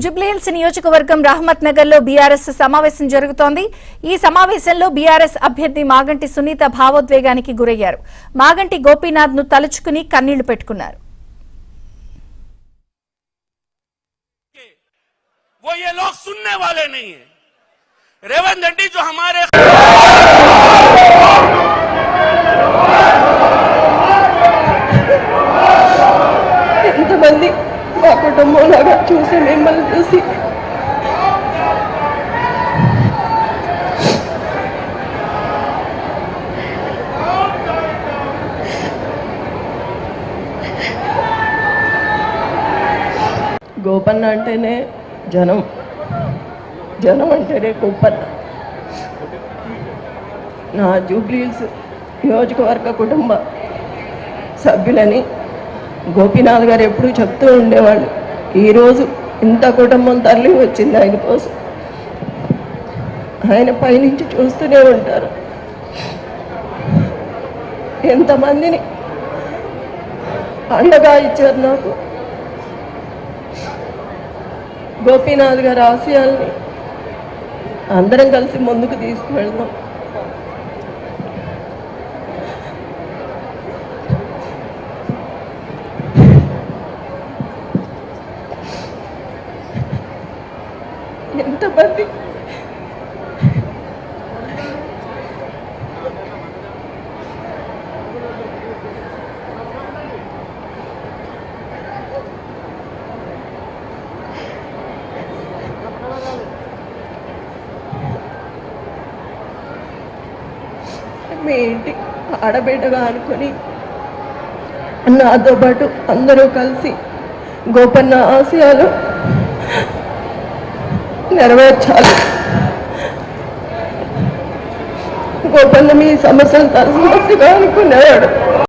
జుబ్లీహిల్స్ నియోజకవర్గం రహమత్ నగర్ లో బీఆర్ఎస్ సమావేశం జరుగుతోంది. ఈ సమావేశంలో బీఆర్ఎస్ అభ్యర్థి మాగంటి సునీత భావోద్వేగానికి గురయ్యారు. మాగంటి గోపీనాథ్ ను తలుచుకుని కన్నీళ్లు పెట్టుకున్నారు. ఎంతమంది మా కుటుంబంలాగా చూసి మిమ్మల్ని చూసి గోపన్న అంటేనే జనం, జనం అంటేనే గోపన్న. నా జూబ్లీహిల్స్ నియోజకవర్గ కుటుంబ సభ్యులని గోపీనాథ్ గారు ఎప్పుడూ చెప్తూ ఉండేవాళ్ళు. ఈరోజు ఇంత కుటుంబం తరలి వచ్చింది ఆయన కోసం. ఆయన పైనుంచి చూస్తూనే ఉంటారు. ఎంతమందిని అండగా ఇచ్చారు నాకు. గోపీనాథ్ గారి ఆశయాల్ని అందరం కలిసి ముందుకు తీసుకువెళ్దాం. ఎంతమంది మీ ఇంటి ఆడబిడ్డగా అనుకొని నాతో పాటు అందరూ కలిసి గోపన్న ఆశయాలు నెరవేర్చాలి. గోపన్న మీ సమస్యలు తన సమస్యగా అనుకునేవాడు.